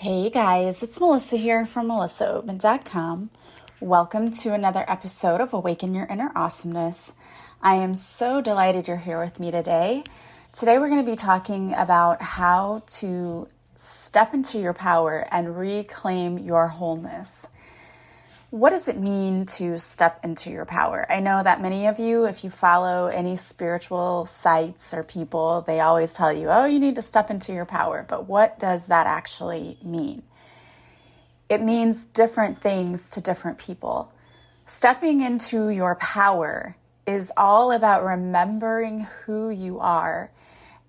Hey guys, it's Melissa here from melissaoatman.com. Welcome to another episode of Awaken Your Inner Awesomeness. I am so delighted you're here with me today. Today we're going to be talking about how to step into your power and reclaim your wholeness. What does it mean to step into your power? I know that many of you, if you follow any spiritual sites or people, they always tell you, oh, you need to step into your power. But what does that actually mean? It means different things to different people. Stepping into your power is all about remembering who you are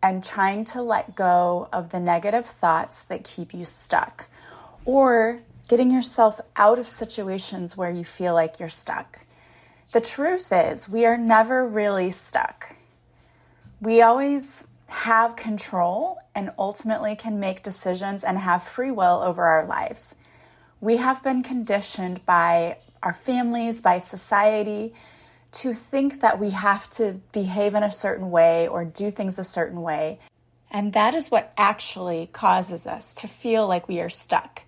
and trying to let go of the negative thoughts that keep you stuck, or getting yourself out of situations where you feel like you're stuck. The truth is, we are never really stuck. We always have control and ultimately can make decisions and have free will over our lives. We have been conditioned by our families, by society, to think that we have to behave in a certain way or do things a certain way. And that is what actually causes us to feel like we are stuck.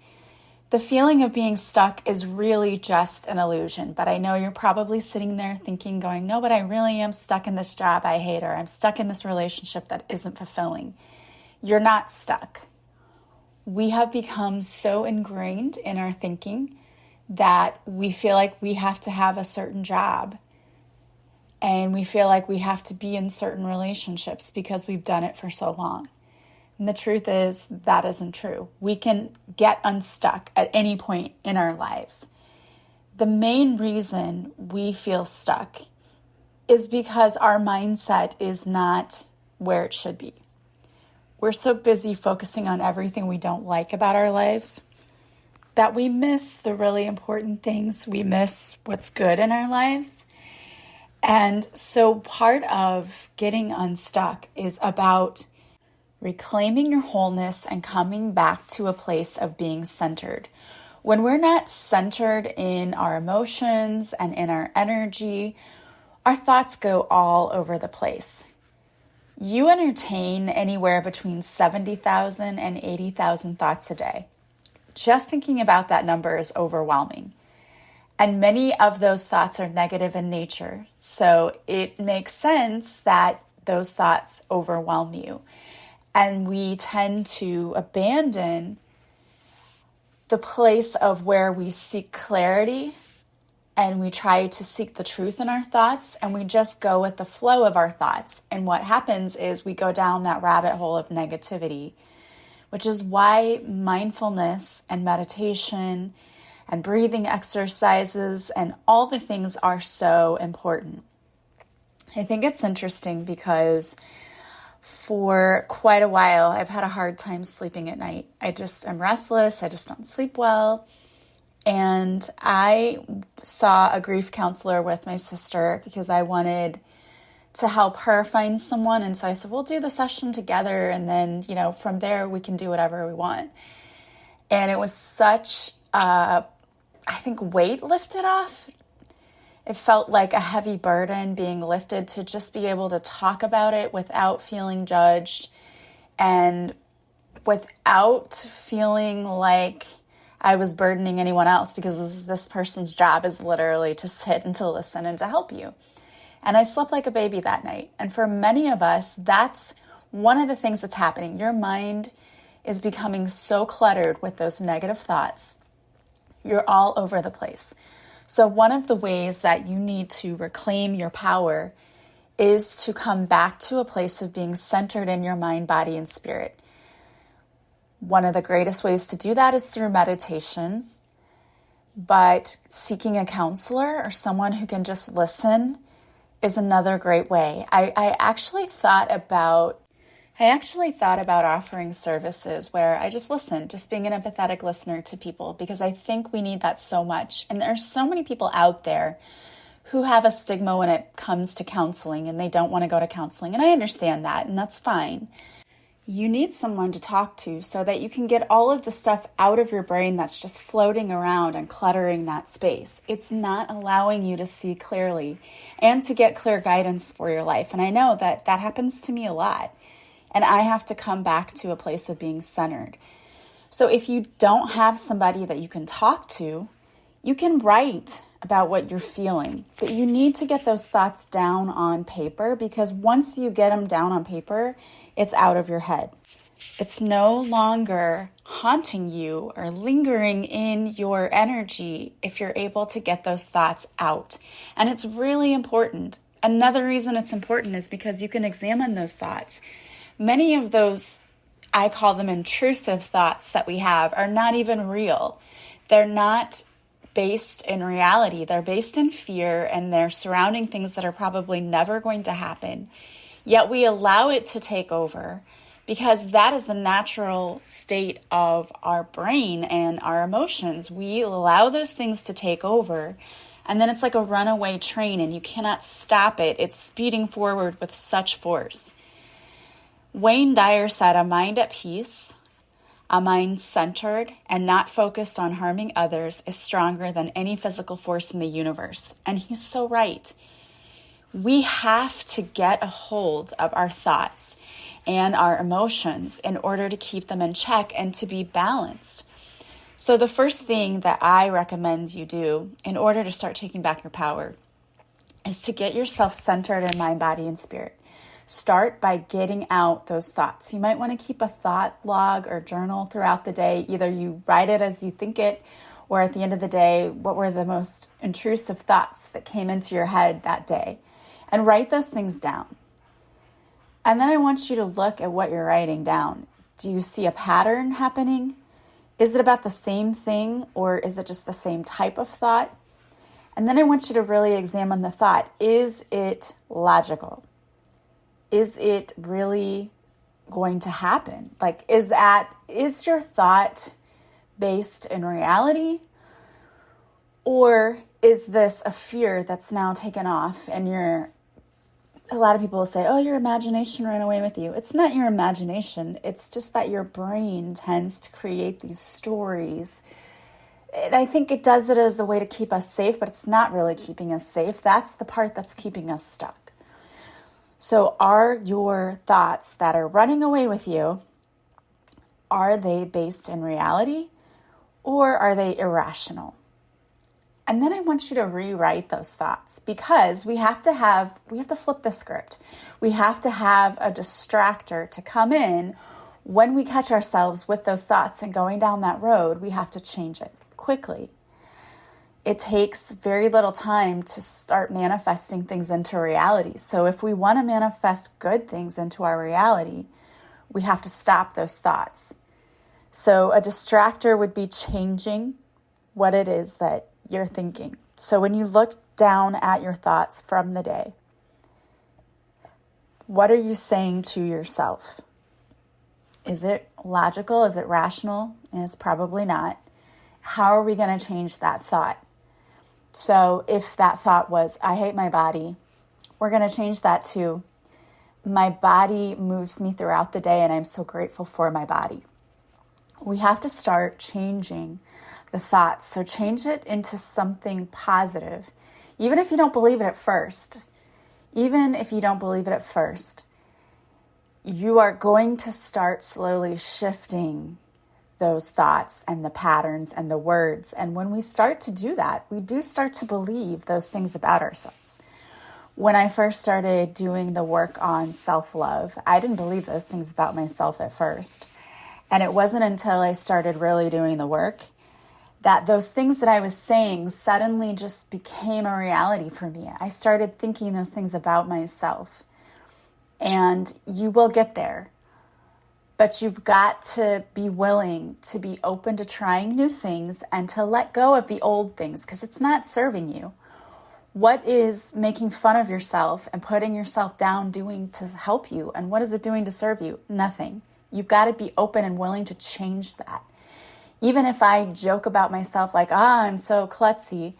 The feeling of being stuck is really just an illusion, but I know you're probably sitting there thinking, going, no, but I really am stuck in this job I hate, or I'm stuck in this relationship that isn't fulfilling. You're not stuck. We have become so ingrained in our thinking that we feel like we have to have a certain job, and we feel like we have to be in certain relationships because we've done it for so long. And the truth is, that isn't true. We can get unstuck at any point in our lives. The main reason we feel stuck is because our mindset is not where it should be. We're so busy focusing on everything we don't like about our lives that we miss the really important things. We miss what's good in our lives. And so part of getting unstuck is about reclaiming your wholeness and coming back to a place of being centered. When we're not centered in our emotions and in our energy, our thoughts go all over the place. You entertain anywhere between 70,000 and 80,000 thoughts a day. Just thinking about that number is overwhelming. And many of those thoughts are negative in nature. So it makes sense that those thoughts overwhelm you. And we tend to abandon the place of where we seek clarity and we try to seek the truth in our thoughts, and we just go with the flow of our thoughts. And what happens is we go down that rabbit hole of negativity, which is why mindfulness and meditation and breathing exercises and all the things are so important. I think it's interesting because for quite a while, I've had a hard time sleeping at night. I'm restless. I just don't sleep well. And I saw a grief counselor with my sister because I wanted to help her find someone. And so I said, we'll do the session together. And then, from there we can do whatever we want. And it was such weight lifted off. It felt like a heavy burden being lifted to just be able to talk about it without feeling judged and without feeling like I was burdening anyone else, because this person's job is literally to sit and to listen and to help you. And I slept like a baby that night. And for many of us, that's one of the things that's happening. Your mind is becoming so cluttered with those negative thoughts. You're all over the place. So one of the ways that you need to reclaim your power is to come back to a place of being centered in your mind, body, and spirit. One of the greatest ways to do that is through meditation, but seeking a counselor or someone who can just listen is another great way. I actually thought about offering services where I just listen, just being an empathetic listener to people, because I think we need that so much. And there's so many people out there who have a stigma when it comes to counseling and they don't want to go to counseling. And I understand that, and that's fine. You need someone to talk to so that you can get all of the stuff out of your brain that's just floating around and cluttering that space. It's not allowing you to see clearly and to get clear guidance for your life. And I know that happens to me a lot. And I have to come back to a place of being centered. So if you don't have somebody that you can talk to, you can write about what you're feeling, but you need to get those thoughts down on paper, because once you get them down on paper, it's out of your head. It's no longer haunting you or lingering in your energy if you're able to get those thoughts out. And it's really important. Another reason it's important is because you can examine those thoughts. Many of those, I call them intrusive thoughts that we have, are not even real. They're not based in reality. They're based in fear, and they're surrounding things that are probably never going to happen. Yet we allow it to take over, because that is the natural state of our brain and our emotions. We allow those things to take over, and then it's like a runaway train, and you cannot stop it. It's speeding forward with such force. Wayne Dyer said, "A mind at peace, a mind centered and not focused on harming others, is stronger than any physical force in the universe." And he's so right. We have to get a hold of our thoughts and our emotions in order to keep them in check and to be balanced. So the first thing that I recommend you do in order to start taking back your power is to get yourself centered in mind, body, and spirit. Start by getting out those thoughts. You might want to keep a thought log or journal throughout the day. Either you write it as you think it, or at the end of the day, what were the most intrusive thoughts that came into your head that day? And write those things down. And then I want you to look at what you're writing down. Do you see a pattern happening? Is it about the same thing, or is it just the same type of thought? And then I want you to really examine the thought. Is it logical? Is it really going to happen? Like, is your thought based in reality? Or is this a fear that's now taken off, and a lot of people will say, oh, your imagination ran away with you. It's not your imagination. It's just that your brain tends to create these stories. And I think it does it as a way to keep us safe, but it's not really keeping us safe. That's the part that's keeping us stuck. So are your thoughts that are running away with you, are they based in reality, or are they irrational? And then I want you to rewrite those thoughts, because we have to flip the script. We have to have a distractor to come in when we catch ourselves with those thoughts and going down that road. We have to change it quickly. It takes very little time to start manifesting things into reality. So if we want to manifest good things into our reality, we have to stop those thoughts. So a distractor would be changing what it is that you're thinking. So when you look down at your thoughts from the day, what are you saying to yourself? Is it logical? Is it rational? And it's probably not. How are we going to change that thought? So if that thought was, I hate my body, we're going to change that to, my body moves me throughout the day and I'm so grateful for my body. We have to start changing the thoughts. So change it into something positive. Even if you don't believe it at first, you are going to start slowly shifting those thoughts and the patterns and the words. And when we start to do that, we do start to believe those things about ourselves. When I first started doing the work on self-love, I didn't believe those things about myself at first. And it wasn't until I started really doing the work that those things that I was saying suddenly just became a reality for me. I started thinking those things about myself. And you will get there. But you've got to be willing to be open to trying new things and to let go of the old things, because it's not serving you. What is making fun of yourself and putting yourself down doing to help you? And what is it doing to serve you? Nothing. You've got to be open and willing to change that. Even if I joke about myself like, I'm so klutzy,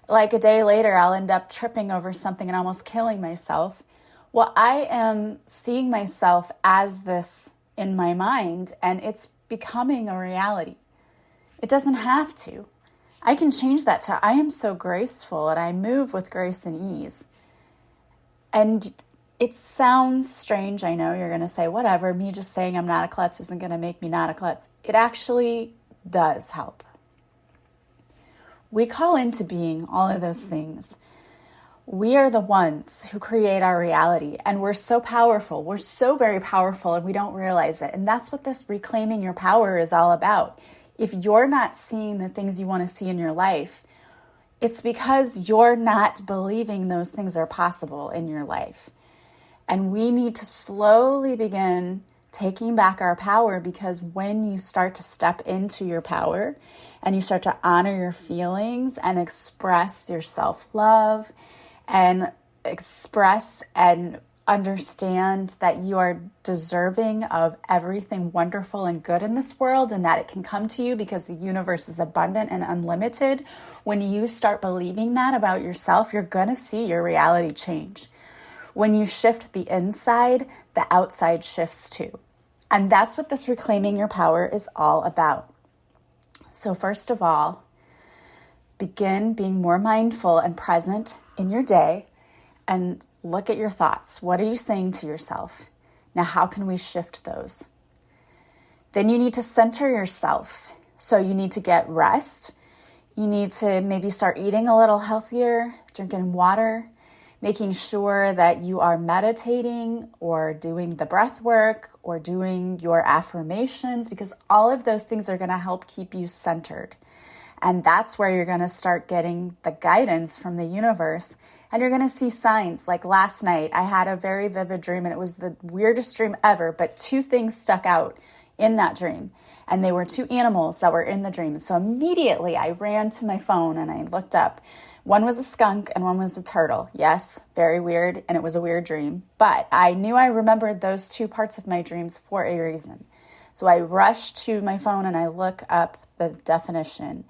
like a day later I'll end up tripping over something and almost killing myself. Well, I am seeing myself as this in my mind, and it's becoming a reality. It doesn't have to. I can change that to, I am so graceful and I move with grace and ease. And It sounds strange. I know you're going to say, whatever, me just saying I'm not a klutz isn't going to make me not a klutz. It actually does help. We call into being all of those things. We are the ones who create our reality, and we're so powerful. We're so very powerful, and we don't realize it. And that's what this reclaiming your power is all about. If you're not seeing the things you want to see in your life, it's because you're not believing those things are possible in your life. And we need to slowly begin taking back our power, because when you start to step into your power and you start to honor your feelings and express your self-love and express and understand that you are deserving of everything wonderful and good in this world, and that it can come to you because the universe is abundant and unlimited. When you start believing that about yourself, you're going to see your reality change. When you shift the inside, the outside shifts too. And that's what this reclaiming your power is all about. So first of all, begin being more mindful and present in your day and look at your thoughts. What are you saying to yourself? Now, how can we shift those? Then you need to center yourself. So you need to get rest. You need to maybe start eating a little healthier, drinking water, making sure that you are meditating or doing the breath work or doing your affirmations, because all of those things are going to help keep you centered. And that's where you're going to start getting the guidance from the universe. And you're going to see signs. Like last night, I had a very vivid dream, and it was the weirdest dream ever, but two things stuck out in that dream. And they were two animals that were in the dream. And so immediately I ran to my phone and I looked up. One was a skunk and one was a turtle. Yes, very weird, and it was a weird dream. But I knew I remembered those two parts of my dreams for a reason. So I rushed to my phone and I look up the definition.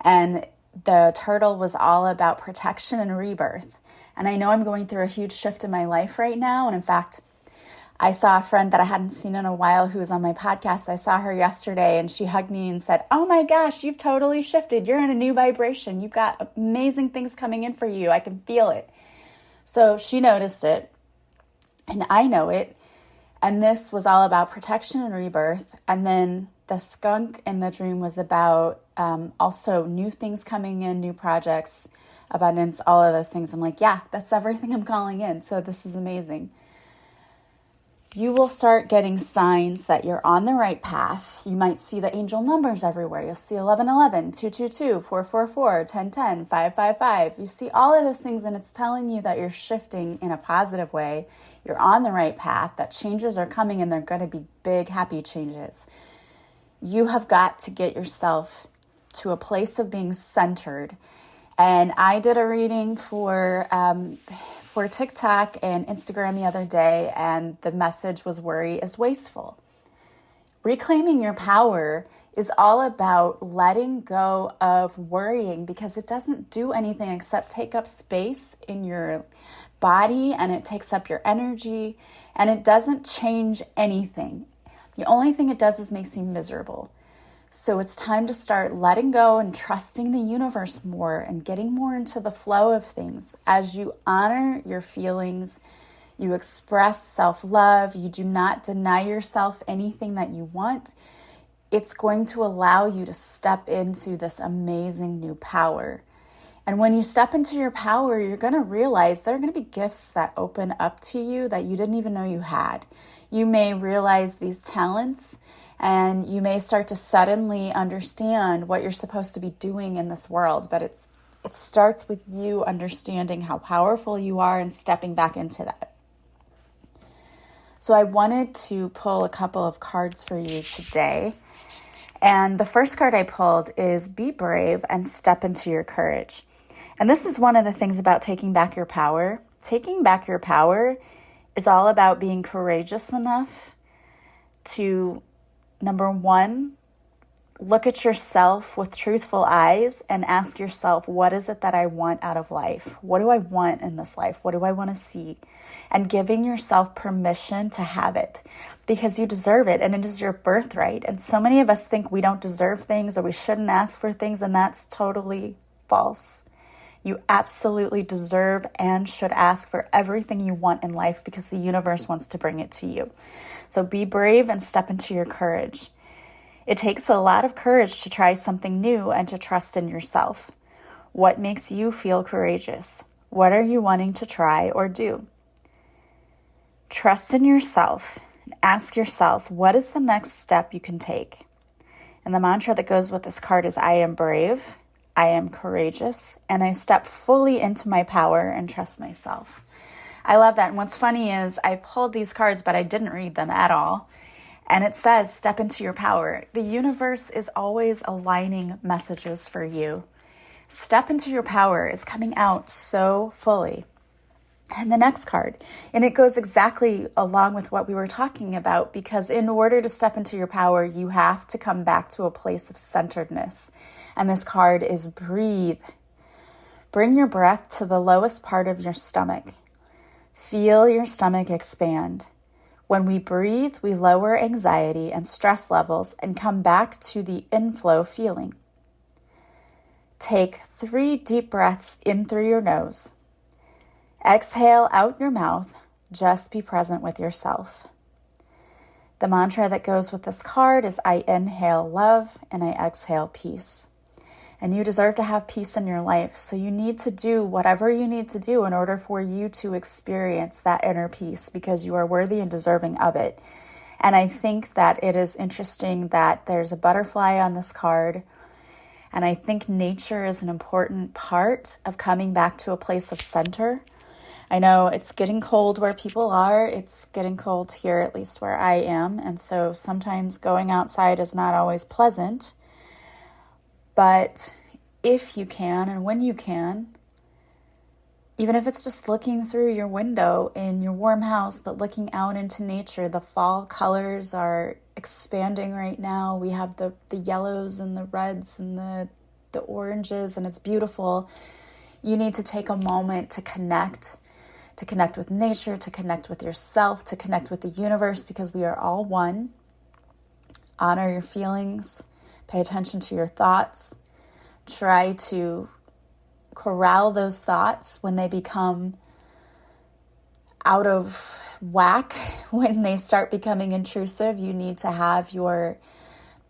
And the turtle was all about protection and rebirth. And I know I'm going through a huge shift in my life right now. And in fact, I saw a friend that I hadn't seen in a while who was on my podcast. I saw her yesterday and she hugged me and said, "Oh my gosh, you've totally shifted. You're in a new vibration. You've got amazing things coming in for you. I can feel it." So she noticed it and I know it. And this was all about protection and rebirth. And then the skunk in the dream was about also new things coming in, new projects, abundance, all of those things. I'm like, yeah, that's everything I'm calling in. So this is amazing. You will start getting signs that you're on the right path. You might see the angel numbers everywhere. You'll see 1111, 222, 444, 1010, 555. You see all of those things, and it's telling you that you're shifting in a positive way. You're on the right path, that changes are coming, and they're going to be big, happy changes. You have got to get yourself to a place of being centered. And I did a reading for TikTok and Instagram the other day, and the message was worry is wasteful. Reclaiming your power is all about letting go of worrying, because it doesn't do anything except take up space in your body, and it takes up your energy, and it doesn't change anything. The only thing it does is makes you miserable. So it's time to start letting go and trusting the universe more and getting more into the flow of things. As you honor your feelings, you express self-love, you do not deny yourself anything that you want, it's going to allow you to step into this amazing new power. And when you step into your power, you're going to realize there are going to be gifts that open up to you that you didn't even know you had. You may realize these talents, and you may start to suddenly understand what you're supposed to be doing in this world. But it starts with you understanding how powerful you are and stepping back into that. So I wanted to pull a couple of cards for you today. And the first card I pulled is be brave and step into your courage. And this is one of the things about taking back your power. Taking back your power is all about being courageous enough to, number one, look at yourself with truthful eyes and ask yourself, what is it that I want out of life? What do I want in this life? What do I want to see? And giving yourself permission to have it, because you deserve it and it is your birthright. And so many of us think we don't deserve things or we shouldn't ask for things, and that's totally false. You absolutely deserve and should ask for everything you want in life because the universe wants to bring it to you. So be brave and step into your courage. It takes a lot of courage to try something new and to trust in yourself. What makes you feel courageous? What are you wanting to try or do? Trust in yourself and ask yourself, what is the next step you can take? And the mantra that goes with this card is, I am brave, I am courageous, and I step fully into my power and trust myself. I love that. And what's funny is I pulled these cards, but I didn't read them at all. And it says, step into your power. The universe is always aligning messages for you. Step into your power is coming out so fully. And the next card, and it goes exactly along with what we were talking about, because in order to step into your power, you have to come back to a place of centeredness. And this card is breathe. Bring your breath to the lowest part of your stomach. Feel your stomach expand. When we breathe, we lower anxiety and stress levels and come back to the inflow feeling. Take 3 deep breaths in through your nose. Exhale out your mouth. Just be present with yourself. The mantra that goes with this card is, I inhale love and I exhale peace. And you deserve to have peace in your life. So you need to do whatever you need to do in order for you to experience that inner peace, because you are worthy and deserving of it. And I think that it is interesting that there's a butterfly on this card. And I think nature is an important part of coming back to a place of center. I know it's getting cold where people are. It's getting cold here, at least where I am. And so sometimes going outside is not always pleasant. But if you can, and when you can, even if it's just looking through your window in your warm house, but looking out into nature, the fall colors are expanding right now. We have the yellows and the reds and the oranges, and it's beautiful. You need to take a moment to connect with nature, to connect with yourself, to connect with the universe, because we are all one. Honor your feelings. Pay attention to your thoughts. Try to corral those thoughts when they become out of whack, when they start becoming intrusive. You need to have your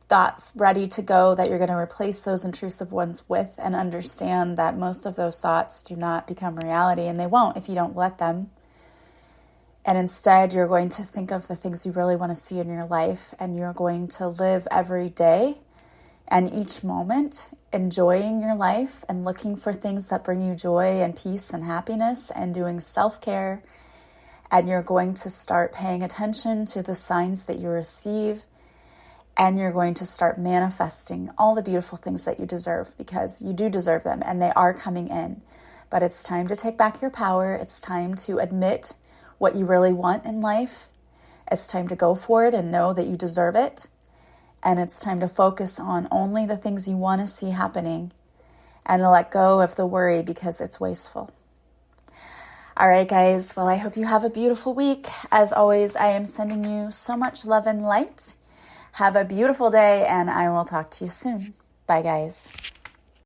thoughts ready to go that you're going to replace those intrusive ones with, and understand that most of those thoughts do not become reality, and they won't if you don't let them. And instead, you're going to think of the things you really want to see in your life, and you're going to live every day and each moment enjoying your life and looking for things that bring you joy and peace and happiness, and doing self-care. And you're going to start paying attention to the signs that you receive, and you're going to start manifesting all the beautiful things that you deserve, because you do deserve them and they are coming in. But it's time to take back your power. It's time to admit what you really want in life. It's time to go for it and know that you deserve it. And it's time to focus on only the things you want to see happening, and to let go of the worry, because it's wasteful. All right, guys. Well, I hope you have a beautiful week. As always, I am sending you so much love and light. Have a beautiful day, and I will talk to you soon. Bye, guys.